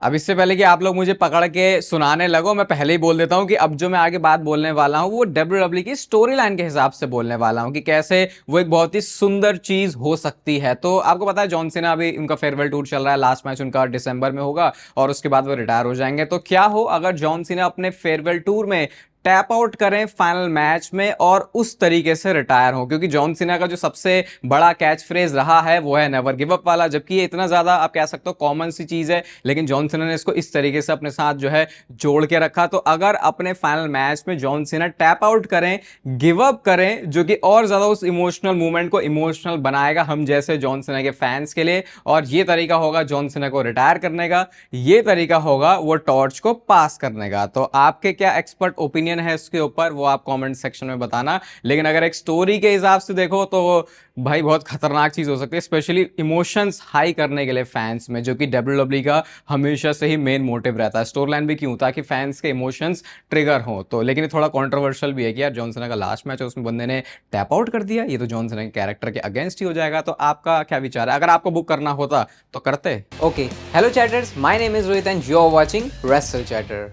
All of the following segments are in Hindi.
अब इससे पहले कि आप लोग मुझे पकड़ के सुनाने लगो, मैं पहले ही बोल देता हूं कि अब जो मैं आगे बात बोलने वाला हूं वो डब्ल्यूडब्ल्यू की स्टोरी लाइन के हिसाब से बोलने वाला हूं कि कैसे वो एक बहुत ही सुंदर चीज हो सकती है। तो आपको पता है जॉन सीना अभी उनका फेयरवेल टूर चल रहा है, लास्ट मैच उनका दिसंबर में होगा और उसके बाद वो रिटायर हो जाएंगे। तो क्या हो अगर जॉन सीना अपने फेयरवेल टूर में टैप आउट करें फाइनल मैच में और उस तरीके से रिटायर हो, क्योंकि जॉन सीना का जो सबसे बड़ा कैच फ्रेज रहा है वो है नेवर गिव अप वाला, जबकि ये इतना ज्यादा आप कह सकते हो कॉमन सी चीज है, लेकिन जॉन सीना ने इसको इस तरीके से अपने साथ जो है जोड़ के रखा। तो अगर अपने फाइनल मैच में जॉन सीना टैप आउट करें, गिव अप करें, जो कि और ज्यादा उस इमोशनल मूवमेंट को इमोशनल बनाएगा हम जैसे जॉन सीना के फैंस के लिए, और ये तरीका होगा जॉन सीना को रिटायर करने का, ये तरीका होगा वो टॉर्च को पास करने का। तो आपके क्या एक्सपर्ट ओपिनियन है इसके ऊपर वो आप कमेंट सेक्शन में बताना। लेकिन अगर एक स्टोरी के हिसाब से देखो तो भाई बहुत खतरनाक चीज हो सकती है, स्पेशली इमोशंस हाई करने के लिए फैंस में, जो कि डब्ल्यूडब्ल्यू का हमेशा से ही मेन मोटिव रहता है। स्टोरी लाइन भी क्यों, ताकि फैंस के इमोशंस ट्रिगर हो। तो लेकिन थोड़ा कंट्रोवर्शियल भी है कि यार जॉन सीना का लास्ट मैच है उसमें बंदे ने टैप आउट कर दिया, ये तो जॉन सीना के कैरेक्टर के अगेंस्ट ही हो जाएगा। तो आपका क्या विचार है, अगर आपको बुक करना होता तो करते? Okay, hello chatters. My name is Rohit and you're watching Wrestle Chatter.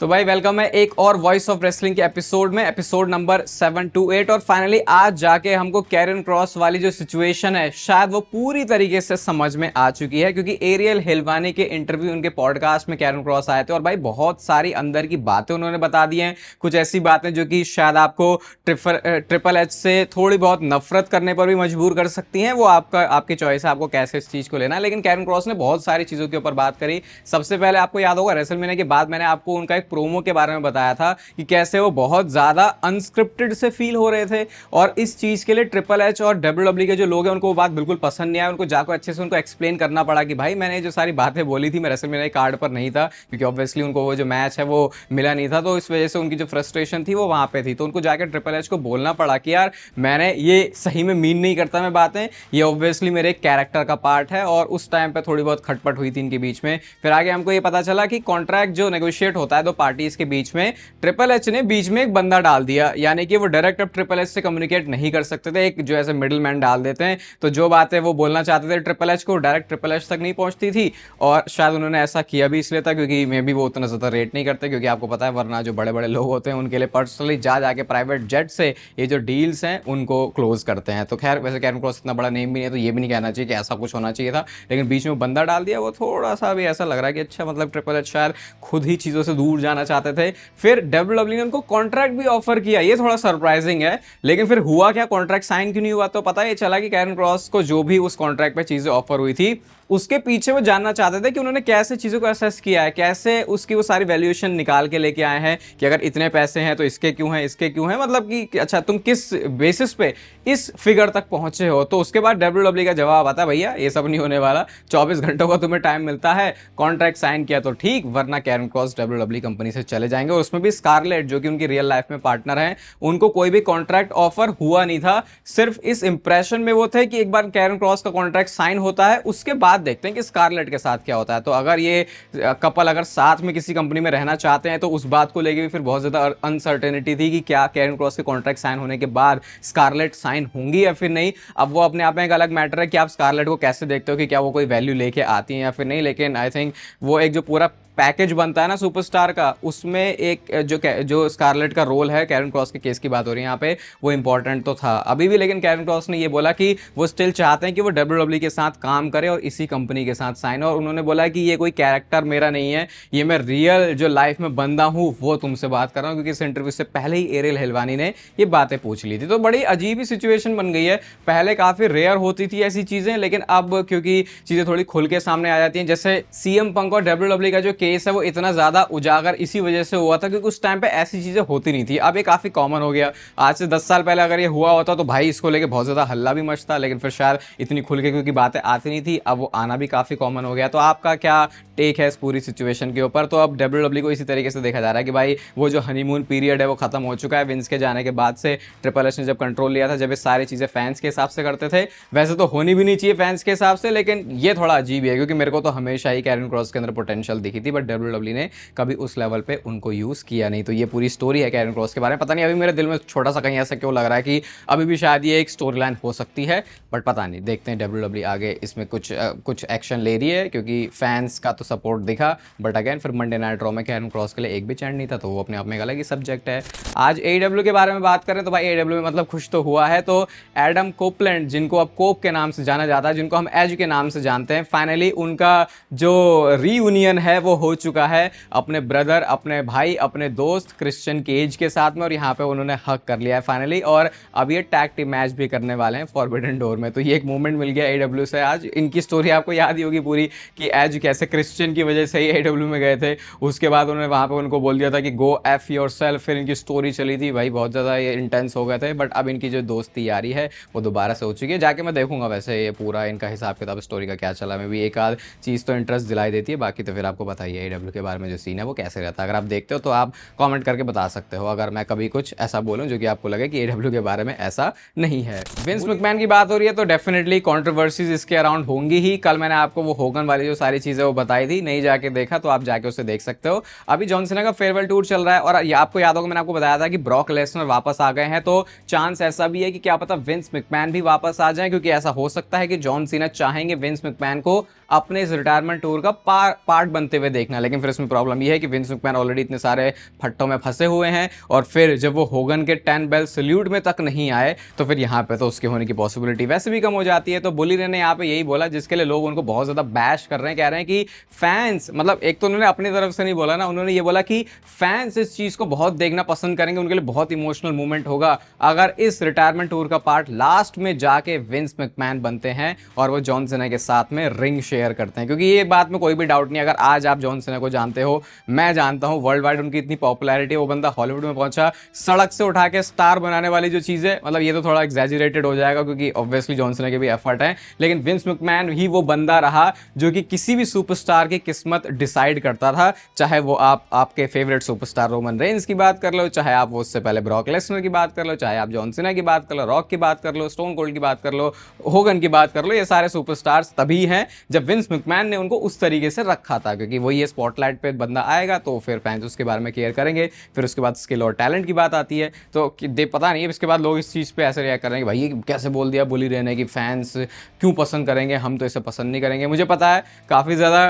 तो भाई वेलकम है एक और वॉइस ऑफ रेसलिंग के एपिसोड में, एपिसोड नंबर 728। और फाइनली आज जाके हमको कैरन क्रॉस वाली जो सिचुएशन है शायद वो पूरी तरीके से समझ में आ चुकी है, क्योंकि एरियल हिलवानी के इंटरव्यू उनके पॉडकास्ट में कैरन क्रॉस आए थे और भाई बहुत सारी अंदर की बातें उन्होंने बता दी हैं। कुछ ऐसी बातें जो कि शायद आपको ट्रिपल एच से थोड़ी बहुत नफरत करने पर भी मजबूर कर सकती हैं। वो आपकी चॉइस है, आपको कैसे इस चीज को लेना है। लेकिन कैरन क्रॉस ने बहुत सारी चीजों के ऊपर बात करी। सबसे पहले आपको याद होगा रेसलमेनिया के बाद मैंने आपको उनका एक प्रोमो के बारे में बताया था कि कैसे वो बहुत ज्यादा अनस्क्रिप्टेड से फील हो रहे थे, और इस चीज के लिए ट्रिपल एच और डब्ल्यूडब्ल्यू के जो लोग हैं उनको वो बात बिल्कुल पसंद नहीं आया। उनको जाकर अच्छे से उनको एक्सप्लेन करना पड़ा कि भाई मैंने जो सारी बातें बोली थी मैं रेसलमेनिया कार्ड पर नहीं था, क्योंकि ऑब्वियसली उनको वो जो मैच है वो मिला नहीं था, तो इस वजह से उनकी जो फ्रस्ट्रेशन थी वो वहां पे थी। तो उनको जाकर ट्रिपल एच को बोलना पड़ा कि यार मैंने ये सही में मीन नहीं करता मैं बातें, ये ऑब्वियसली मेरे कैरेक्टर का पार्ट है। और उस टाइम पे थोड़ी बहुत खटपट हुई थी इनके बीच में। फिर आगे हमको ये पता चला कि कॉन्ट्रैक्ट जो नेगोशिएट होता है दो पार्टीज के बीच में, ट्रिपल एच ने बीच में एक बंदा डाल दिया, यानी कि वो डायरेक्ट अब ट्रिपल एच से कम्युनिकेट नहीं कर सकते थे, एक जो ऐसे मिडिल मैन डाल देते हैं। तो जो बातें वो बोलना चाहते थे ट्रिपल एच को, डायरेक्ट ट्रिपल एच तक नहीं पहुंचती थी। और शायद उन्होंने ऐसा किया भी इसलिए था क्योंकि मे बी वो उतना ज्यादा रेट नहीं करते, क्योंकि आपको पता है वरना जो बड़े बड़े लोग होते हैं उनके लिए पर्सनली जा जाके प्राइवेट जेट से ये जो डील्स हैं उनको क्लोज करते हैं। तो खैर वैसे कैरन क्रॉस इतना बड़ा नेम भी नहीं है, तो ये भी नहीं कहना चाहिए कि ऐसा कुछ होना चाहिए था, लेकिन बीच में बंदा डाल दिया वो थोड़ा सा भी ऐसा लग रहा है कि अच्छा मतलब ट्रिपल एच शायद खुद ही चीजों से दूर जाना चाहते थे। फिर डब्ल्यूडब्ल्यू ने उनको कॉन्ट्रैक्ट भी ऑफर किया, ये थोड़ा सरप्राइजिंग है। लेकिन फिर हुआ क्या, कॉन्ट्रैक्ट साइन क्यों नहीं हुआ? तो पता है चला कि कैरन क्रॉस को जो भी उस कॉन्ट्रैक्ट पे चीजें ऑफर हुई थी उसके पीछे वो जानना चाहते थे कि उन्होंने कैसे चीजों को असेस किया है, कैसे उसकी वो सारी वैल्यूएशन निकाल के लेके आए हैं कि अगर इतने पैसे हैं तो इसके क्यों हैं, इसके क्यों हैं, मतलब कि अच्छा तुम किस बेसिस पे इस फिगर तक पहुंचे हो। तो उसके बाद डब्ल्यूडब्ल्यू का जवाब आता भैया ये सब नहीं होने वाला, 24 घंटों का तुम्हें टाइम मिलता है, कॉन्ट्रैक्ट साइन किया तो ठीक, वरना कैरन क्रॉस डब्ल्यूडब्ल्यू कंपनी से चले जाएंगे। और उसमें भी स्कारलेट जो कि उनकी रियल लाइफ में पार्टनर है, उनको कोई भी कॉन्ट्रैक्ट ऑफर हुआ नहीं था, सिर्फ इस इंप्रेशन में वो थे कि एक बार कैरन क्रॉस का कॉन्ट्रैक्ट साइन होता है उसके बाद देखते हैं कि स्कारलेट के साथ क्या होता है। तो अगर ये कपल अगर साथ में किसी कंपनी में रहना चाहते हैं तो उस बात को लेकर भी फिर बहुत ज्यादा अनसर्टेनिटी थी कि क्या कैरन क्रॉस के कॉन्ट्रैक्ट साइन होने के बाद स्कारलेट साइन होंगी या फिर नहीं। अब वो अपने आप में एक अलग मैटर है कि आप स्कारलेट को कैसे देखते हो कि क्या वो कोई वैल्यू लेके आती है या फिर नहीं, लेकिन आई थिंक वो एक जो पूरा पैकेज बनता है ना सुपरस्टार का, उसमें एक जो स्कारलेट का रोल है, कैरन क्रॉस के केस की बात हो रही है यहाँ पे, वो इंपॉर्टेंट तो था अभी भी। लेकिन कैरन क्रॉस ने ये बोला कि वो स्टिल चाहते हैं कि वो डब्ल्यूडब्ल्यू के साथ काम करे और इसी कंपनी के साथ साइन। और उन्होंने बोला कि ये कोई कैरेक्टर मेरा नहीं है, ये मैं रियल जो लाइफ में बंदा हूँ वो तुमसे बात कर रहा हूँ, क्योंकि इस इंटरव्यू से पहले ही एरियल हिलवानी ने ये बातें पूछ ली थी। तो बड़ी अजीब ही सिचुएशन बन गई है। पहले काफी रेयर होती थी ऐसी चीजें, लेकिन अब क्योंकि चीजें थोड़ी खुल के सामने आ जाती हैं, जैसे सीएम पंक और डब्ल्यूडब्ल्यू का जो केस है वो इतना ज्यादा उजागर इसी वजह से हुआ था क्योंकि उस टाइम पे ऐसी चीजें होती नहीं थी। अब ये काफी कॉमन हो गया। आज से 10 साल पहले अगर ये हुआ होता तो भाई इसको लेके बहुत ज्यादा हल्ला भी मचता, लेकिन फिर शायद इतनी खुल के क्योंकि बातें आती नहीं थी, अब वो आना भी काफी कॉमन हो गया। तो आपका क्या टेक है इस पूरी सिचुएशन के ऊपर? तो अब डब्ल्यूडब्ल्यू को इसी तरीके से देखा जा रहा है कि भाई वो जो हनीमून पीरियड है वो खत्म हो चुका है। विंस के जाने के बाद से ट्रिपल एच ने जब कंट्रोल लिया था, जब ये सारी चीजें फैंस के हिसाब से करते थे, वैसे तो होनी भी नहीं चाहिए फैंस के हिसाब से, लेकिन ये थोड़ा अजीब है क्योंकि मेरे को तो हमेशा ही कैरन क्रॉस के अंदर पोटेंशियल दिखी थी, बट डब्ल्यूडब्ल्यू ने कभी उस लेवल पे उनको यूज किया नहीं। तो ये पूरी स्टोरी है कैरन क्रॉस के बारे में। पता नहीं अभी मेरे दिल में छोटा सा कहीं ऐसा क्यों लग रहा है कि अभी भी शायद ये एक स्टोरी लाइन हो सकती है, बट पता नहीं, देखते हैं डब्ल्यूडब्ल्यू आगे इसमें कुछ कुछ एक्शन ले रही है, क्योंकि फैंस का तो सपोर्ट दिखा, बट अगेन फिर मंडे नाइट रॉ में कैरन क्रॉस के लिए एक भी चैंट नहीं था, तो वो अपने आप में एक अलग ही सब्जेक्ट है। आज AEW के बारे में बात करें तो भाई AEW में मतलब खुश तो हुआ है, तो एडम कोपलैंड, जिनको अब कोप के नाम से जाना जाता है, जिनको हम एज के नाम से जानते हैं, फाइनली उनका जो रीयूनियन है वो हो चुका है अपने ब्रदर, अपने भाई, अपने दोस्त क्रिश्चियन केज के साथ में, और यहाँ पे उन्होंने हक कर लिया है फाइनली, और अब ये टैग टीम मैच भी करने वाले हैं फॉरबिडन डोर में। तो ये एक मूवमेंट मिल गया AEW से आज। इनकी स्टोरी आपको याद ही होगी पूरी, कि एज कैसे क्रिश्चियन की वजह से ही AEW में गए थे, उसके बाद उन्होंने वहाँ पे उनको बोल दिया था कि गो एफ योरसेल्फ, फिर इनकी स्टोरी चली थी भाई, बहुत ज़्यादा ये इंटेंस हो गए थे, बट अब इनकी जो दोस्ती यारी है वो दोबारा से हो चुकी है। जाके मैं देखूंगा वैसे ये पूरा इनका हिसाब किताब स्टोरी का क्या चला, मैं भी एक आध चीज़ तो इंटरेस्ट दिलाई देती है, बाकी तो फिर आपको बताइए AEW के बारे में जो सीन है वो कैसे रहता है। अगर आप देखते हो तो आप कमेंट करके बता सकते हो, अगर मैं कभी कुछ ऐसा बोलूं जो कि आपको लगे कि AEW के बारे में ऐसा नहीं है। विंस मैकमैन की बात हो रही है तो डेफिनेटली कंट्रोवर्सीज इसके अराउंड होंगी ही। कल मैंने आपको वो होगन वाली जो सारी चीज़ें वो बताई थी, नहीं जाके देखा तो आप जाके उसे देख सकते हो। अभी जॉन सीना का फेयरवेल टूर चल रहा है, और आपको याद होगा मैंने आपको बताया था कि ब्रॉक लेसनर वापस आ गए हैं, तो चांस ऐसा भी है कि क्या पता विंस मैकमैन भी वापस आ जाए, क्योंकि ऐसा हो सकता है कि जॉन सीना चाहेंगे विंस मैकमैन को अपने इस रिटायरमेंट टूर का पार्ट बनते हुए देखना। लेकिन फिर इसमें प्रॉब्लम यह है कि विंस मैकमैन ऑलरेडी इतने सारे फट्टों में फंसे हुए हैं, और फिर जब वो होगन के 10 बेल सल्यूट में तक नहीं आए तो फिर यहाँ पे तो उसके होने की पॉसिबिलिटी वैसे भी कम हो जाती है। तो बुली रे ने यहाँ पे यही बोला, जिसके लिए लोग उनको बहुत ज़्यादा बैश कर रहे हैं, कह रहे हैं कि फैंस, मतलब एक तो उन्होंने अपनी तरफ से नहीं बोला ना, उन्होंने ये बोला कि फैंस इस चीज़ को बहुत देखना पसंद करेंगे, उनके लिए बहुत इमोशनल मूवमेंट होगा अगर इस रिटायरमेंट टूर का पार्ट लास्ट में जाके विंस मैकमैन बनते हैं और वो जॉन सीना के साथ में रिंग शेयर करते हैं। क्योंकि ये बात में कोई भी डाउट नहीं, अगर आज आप जॉन सीना को जानते हो, मैं जानता हूं, वर्ल्ड वाइड उनकी इतनी पॉपुलैरिटी, वो बंदा हॉलीवुड में पहुंचा, सड़क से उठा के स्टार बनाने वाली जो चीज़ है, मतलब ये तो थोड़ा एग्जैजरेटेड हो जाएगा क्योंकि ऑब्वियसली जॉन सीना के भी एफर्ट है, लेकिन विंस मैकमैन ही वो बंदा रहा जो कि किसी भी सुपरस्टार की किस्मत डिसाइड करता था। चाहे वो आपके फेवरेट सुपरस्टार रोमन रेंस की बात कर लो, चाहे आप वो उससे पहले ब्रॉक लेसनर की बात कर लो, चाहे आप जॉन सीना की बात कर लो, रॉक की बात कर लो, स्टोन कोल्ड की बात कर लो, होगन की बात कर लो, ये सारे सुपरस्टार्स तभी हैं जब विंस मैकमैन ने उनको उस तरीके से रखा था, क्योंकि वही ये स्पॉटलाइट पे बंदा आएगा तो फिर फैंस उसके बारे में केयर करेंगे। फिर उसके बाद स्किल और टैलेंट की बात आती है, तो पता नहीं है इसके बाद लोग इस चीज़ पे ऐसे रिएक्ट कर रहे हैं कि भाई ये कैसे बोल दिया बुली रहने की, फैंस क्यों पसंद करेंगे, हम तो इसे पसंद नहीं करेंगे। मुझे पता है काफ़ी ज़्यादा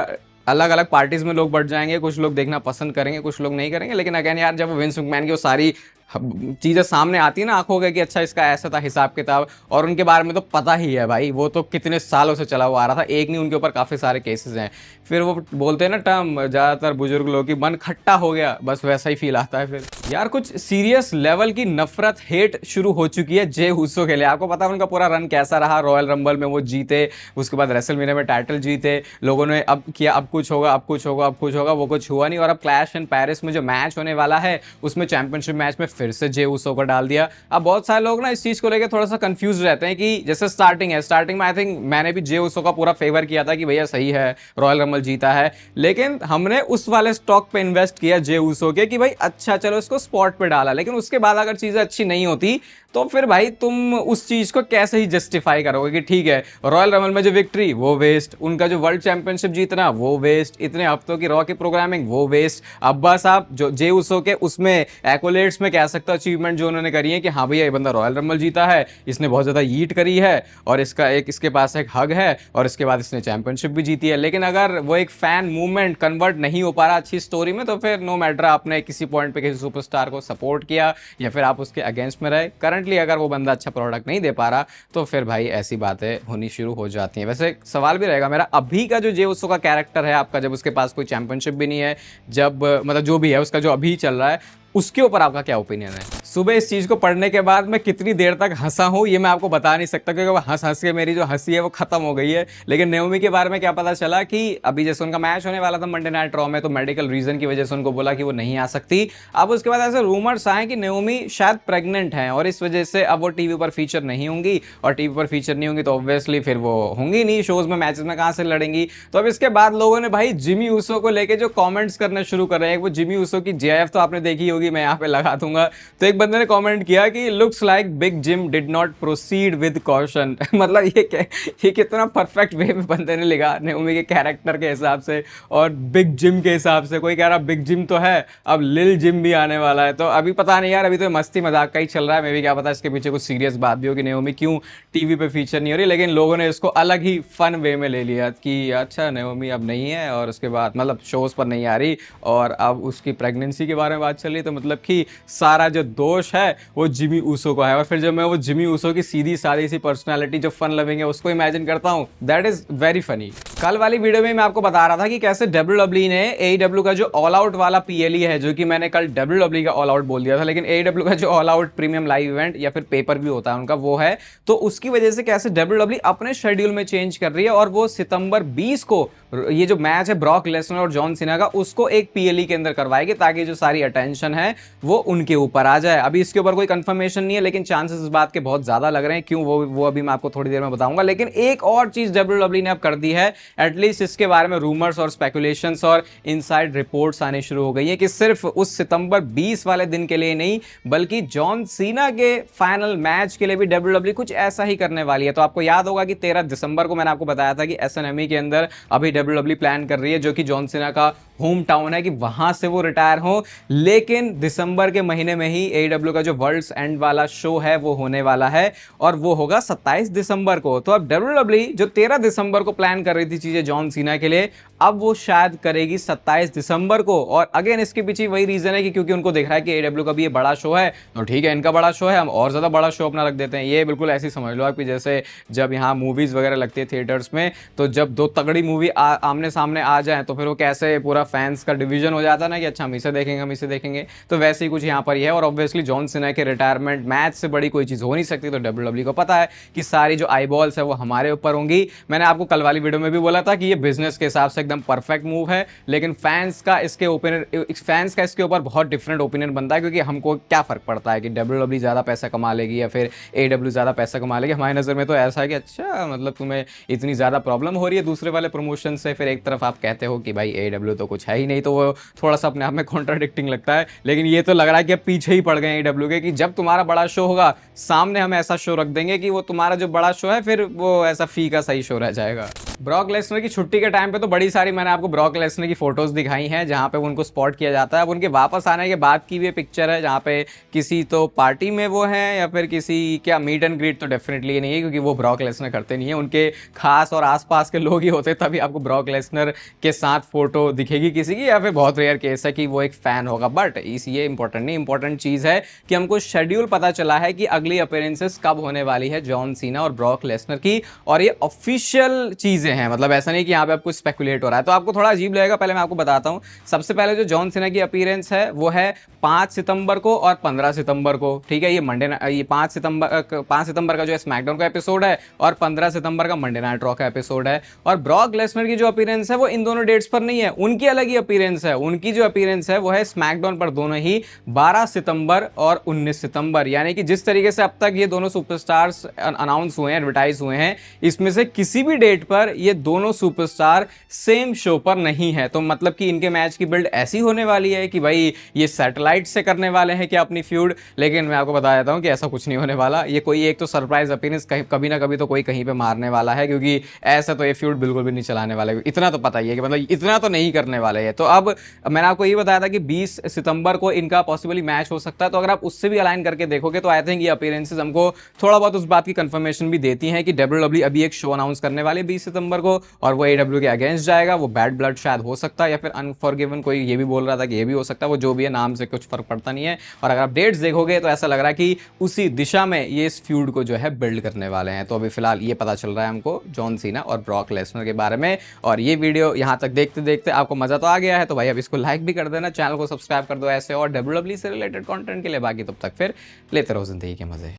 अलग अलग पार्टीज में लोग बढ़ जाएंगे, कुछ लोग देखना पसंद करेंगे, कुछ लोग नहीं करेंगे, लेकिन अगेन यार जब विंस मैकमैन की वो सारी चीज़ें सामने आती है ना आंखों के कि अच्छा इसका ऐसा था हिसाब किताब, और उनके बारे में तो पता ही है भाई, वो तो कितने सालों से चला हुआ आ रहा था, एक नहीं उनके ऊपर काफ़ी सारे केसेस हैं। फिर वो बोलते हैं ना टर्म ज़्यादातर बुजुर्ग लोग की, मन खट्टा हो गया, बस वैसा ही फील आता है। फिर यार कुछ सीरियस लेवल की नफरत हेट शुरू हो चुकी है जे उसो के लिए। आपको पता है उनका पूरा रन कैसा रहा, रॉयल रंबल में वो जीते, उसके बाद रेसलमेनिया में टाइटल जीते, लोगों ने अब किया अब कुछ होगा, अब कुछ होगा, अब कुछ होगा, वो कुछ हुआ नहीं, और अब क्लैश इन पेरिस में जो मैच होने वाला है उसमें चैंपियनशिप मैच में फिर से जे उसो को डाल दिया। अब बहुत सारे लोग ना इस चीज को लेकर थोड़ा सा कंफ्यूज रहते हैं कि जैसे स्टार्टिंग में आई थिंक मैंने भी जे उसो का पूरा फेवर किया था कि भैया सही है रॉयल रंबल जीता है, लेकिन हमने उस वाले स्टॉक पे इन्वेस्ट किया जे उसो के कि भाई अच्छा चलो इसको स्पॉट पे डाला, लेकिन उसके बाद अगर चीजें अच्छी नहीं होती तो फिर भाई तुम उस चीज को कैसे ही जस्टिफाई करोगे कि ठीक है रॉयल रंबल में जो विक्ट्री वो वेस्ट, उनका जो वर्ल्ड चैंपियनशिप जीतना वो वेस्ट, इतने हफ्तों की रॉ की प्रोग्रामिंग वो वेस्ट। अब बस आप जो जे उसो के उसमें एक्कोलेट्स में कह सकते हो अचीवमेंट जो उन्होंने करी है कि हाँ भैया ये बंदा रॉयल रंबल जीता है, इसने बहुत ज्यादा ईट करी है, और इसके पास एक हग है, और इसके बाद इसने चैंपियनशिप भी जीती है। लेकिन अगर वो एक फैन मूवमेंट कन्वर्ट नहीं हो पा रहा अच्छी स्टोरी में, तो फिर नो मैटर आपने किसी पॉइंट पे किसी सुपरस्टार को सपोर्ट किया या फिर आप उसके अगेंस्ट में रहे, करंटली अगर वो बंदा अच्छा प्रोडक्ट नहीं दे पा रहा तो फिर भाई ऐसी बातें होनी शुरू हो जाती हैं। वैसे सवाल भी रहेगा मेरा, अभी का जो जे उसो का कैरेक्टर है आपका, जब उसके पास कोई चैंपियनशिप भी नहीं है, जब मतलब जो भी है उसका जो अभी चल रहा है, उसके ऊपर आपका क्या ओपिनियन है? सुबह इस चीज़ को पढ़ने के बाद मैं कितनी देर तक हंसा हूँ ये मैं आपको बता नहीं सकता, क्योंकि हंस हंस के मेरी जो हंसी है वो खत्म हो गई है। लेकिन नेओमी के बारे में क्या पता चला कि अभी जैसे उनका मैच होने वाला था मंडे नाइट रॉ में, तो मेडिकल रीजन की वजह से उनको बोला कि वो नहीं आ सकती। अब उसके बाद ऐसे रूमर्स आए कि नेओमी शायद प्रेग्नेंट हैं और इस वजह से अब वो टीवी पर फीचर नहीं होंगी, और टीवी पर फीचर नहीं होंगी तो ऑब्वियसली फिर वो होंगी नहीं शोज में, मैचेस में कहाँ से लड़ेंगी। तो अब इसके बाद लोगों ने भाई जिमी ऊसो को लेके जो कॉमेंट्स करने शुरू कर रहे हैं, वो जिमी ऊसो की जेएफ तो आपने देखी होगी होगी मैं यहाँ पे लगा दूंगा। तो एक बंदे ने कमेंट किया कि looks like big gym did not proceed with caution. मतलब ये कितना परफेक्ट वे में बंदे ने लिखा नेओमी के कैरेक्टर के हिसाब से और बिग जिम के हिसाब से। कोई कह रहा बिग जिम तो है, अब लिल जिम भी आने वाला है। तो अभी पता नहीं यार, अभी तो मस्ती मजाक का ही चल रहा है। मैं भी क्या पता इसके पीछे कुछ सीरियस बात भी होगी, नेओमी क्यों टीवी पे फीचर नहीं हो रही। लेकिन लोगों ने इसको अलग ही फन वे में ले लिया कि अच्छा नेओमी अब नहीं है और उसके बाद मतलब शोज पर नहीं आ रही और अब उसकी प्रेगनेंसी के बारे में बात चल रही। तो मतलब कि सारा जो दोष है वो जिमी ऊसो का है। और फिर जब मैं वो जिमी ऊसो की सीधी सादी सी पर्सनालिटी जो फन लविंग है उसको इमेजिन करता हूँ, दैट इज वेरी फनी। कल वाली वीडियो में मैं आपको बता रहा था कि कैसे WWE ने AEW का जो ऑल आउट वाला PLE है, जो कि मैंने कल WWE का ऑल आउट बोल दिया था, लेकिन AEW का जो all out premium live event या फिर पेपर व्यू होता है उनका वो है, तो उसकी वजह से कैसे WWE अपने शेड्यूल में चेंज कर रही है और वो सितंबर 20 को ये जो मैच है ब्रॉक लेसनर और जॉन सीना का उसको एक PLE के अंदर करवाएगी ताकि जो सारी अटेंशन है वो उनके ऊपर आ जाए। अभी इसके ऊपर कोई कंफर्मेशन नहीं है, लेकिन चांसेस इस बात के बहुत ज्यादा लग रहे हैं। क्यों वो अभी मैं आपको थोड़ी देर में बताऊंगा। लेकिन एक और चीज WWE ने अब कर दी है, एटलीस्ट इसके बारे में रूमर्स और स्पेकुलेशंस और इनसाइड रिपोर्ट्स आने शुरू हो गई है कि सिर्फ उस सितंबर 20 वाले दिन के लिए नहीं बल्कि जॉन सीना के फाइनल मैच के लिए भी WWE कुछ ऐसा ही करने वाली है। तो आपको याद होगा कि 13 दिसंबर को मैंने आपको बताया था कि SNME के अंदर अभी WWE प्लान कर रही है, जो कि जॉन सीना का होम टाउन है, कि वहां से वो रिटायर हो। लेकिन दिसंबर के महीने में ही AEW का जो वर्ल्ड्स एंड वाला शो है वो होने वाला है और वो होगा 27 दिसंबर को। तो अब WWE जो 13 दिसंबर को प्लान कर रही थी चीजें जॉन सीना के लिए, अब वो शायद करेगी 27 दिसंबर को। और अगेन इसके पीछे वही रीजन है कि क्योंकि उनको दिख रहा है कि AEW का भी ये बड़ा शो है, तो ठीक है इनका बड़ा शो है, हम और ज्यादा बड़ा शो अपना रख देते हैं। ये बिल्कुल ऐसी समझ लो आप कि जैसे जब यहाँ मूवीज वगैरह लगती है थिएटर्स में, तो जब दो तगड़ी मूवी आमने सामने आ जाए तो फिर वो कैसे पूरा फैंस का डिवीजन हो जाता है ना कि अच्छा हम इसे देखेंगे हम इसे देखेंगे। तो वैसे ही कुछ यहाँ पर ही है। और ऑब्वियसली जॉन सीना के रिटायरमेंट मैच से बड़ी कोई चीज हो नहीं सकती। तो WWE को पता है कि सारी जो आईबॉल्स है वो हमारे ऊपर होंगी। मैंने आपको कल वाली वीडियो में भी बोला था कि ये बिजनेस के हिसाब से एकदम परफेक्ट मूव है, लेकिन फैंस का इसके ऊपर बहुत डिफरेंट ओपिनियन बनता है। क्योंकि हमको क्या फर्क पड़ता है कि WWE ज्यादा पैसा कमा लेगी या फिर AEW ज्यादा पैसा कमा लेगी। हमारी नजर में तो ऐसा है कि अच्छा मतलब तुम्हें इतनी ज्यादा प्रॉब्लम हो रही है दूसरे वाले प्रमोशन से, फिर एक तरफ आप कहते हो कि भाई AEW तो कुछ है ही नहीं। तो वो थोड़ा सा अपने आप में कॉन्ट्राडिक्टिंग लगता है। लेकिन ये तो लग रहा है कि अब पीछे ही पड़ गए AEW के कि जब तुम्हारा बड़ा शो होगा सामने हम ऐसा शो रख देंगे कि वो तुम्हारा जो बड़ा शो है फिर वो ऐसा फी का सही शो रह जाएगा। ब्रॉक लेसनर की छुट्टी के टाइम पे तो बड़ी सारी मैंने आपको ब्रॉक लेसनर की फोटोज दिखाई हैं जहां पे उनको स्पॉट किया जाता है। अब उनके वापस आने के बाद की भी पिक्चर है जहां पे किसी तो पार्टी में वो है या फिर किसी क्या मीट एंड ग्रीट, तो डेफिनेटली नहीं है क्योंकि वो ब्रॉक लेसनर करते नहीं है। उनके खास और आसपास के लोग ही होते तभी आपको ब्रॉक लेसनर के साथ फोटो दिखेगी किसी की, या फिर बहुत रेयर केस है कि वो एक फैन होगा। बट ये इंपॉर्टेंट नहीं, इंपॉर्टेंट चीज है कि हमको शेड्यूल पता चला है कि अगली अपीयरेंसेस कब होने वाली है जॉन सीना और ब्रॉक लेसनर की, और ये ऑफिशियल चीजें हैं। मतलब ऐसा नहीं कि यहाँ पे आपको स्पेकुलेट हो रहा है। तो आपको थोड़ा अजीब लगेगा, पहले मैं आपको बताता हूँ। सबसे पहले जो जॉन सीना की अपीयरेंस है वो है 5 सितंबर को और 15 सितंबर को। ठीक है, ये 5 सितंबर का जो स्मैकडाउन का एपिसोड है और 15 सितंबर का मंडे नाइट रॉ का एपिसोड है। और ब्रॉक लेसनर की जो अपीयरेंस है वो इन दोनों डेट्स पर नहीं है, उनकी अलग ही अपीयरेंस है। उनकी जो अपीयरेंस है वो है स्मैकडाउन पर दोनों ही 12 सितंबर और 19 सितंबर। यानी कि जिस तरीके से अब तक ये दोनों सुपरस्टार्स अनाउंस हुए हैं, एडवर्टाइज हुए हैं, इसमें से किसी भी डेट पर ये दोनों सुपरस्टार सेम शो पर नहीं है। तो मतलब कि इनके मैच की बिल्ड ऐसी होने वाली है कि भाई ये सैटेलाइट से करने वाले हैं कि अपनी फ्यूड। लेकिन मैं आपको बता देता हूं कि ऐसा कुछ नहीं होने वाला। ये कोई एक तो सरप्राइज अपीयरेंस कभी ना कभी तो कोई कहीं पे मारने वाला है, क्योंकि ऐसा तो ये फ्यूड बिल्कुल भी नहीं चलाने वाले। इतना तो पता ही है कि मतलब इतना तो नहीं करने वाले हैं। तो अब मैंने आपको ये बताया था कि 20 सितंबर को इनका पॉसिबली मैच हो सकता है। तो अगर आप उससे भी अलाइन करके देखोगे तो आई थिंक ये अपीयरेंसेस हमको थोड़ा बहुत उस बात की कंफर्मेशन भी देती हैं कि WWE अभी एक शो अनाउंस करने वाले 20 सितंबर को और वो AEW के अगेंस्ट जाएगा। वो बैड ब्लड शायद हो सकता है या फिर अनफॉरगिवन, कोई ये भी बोल रहा था कि ये भी हो सकता है। वो जो भी है, नाम से कुछ फर्क पड़ता नहीं है। और अगर आप डेट्स देखोगे तो ऐसा लग रहा है कि उसी दिशा में ये इस फ्यूड को जो है बिल्ड करने वाले हैं। तो अभी फिलहाल ये पता चल रहा है हमको जॉन सीना और ब्रॉक लेसनर के बारे में। और ये वीडियो यहाँ तक देखते देखते आपको मजा तो आ गया है तो भाई अब इसको लाइक भी कर देना, चैनल को सब्सक्राइब कर दो ऐसे और WWE से रिलेटेड कंटेंट के लिए। बाकी तब तक फिर लेते रहो जिंदगी के मजे।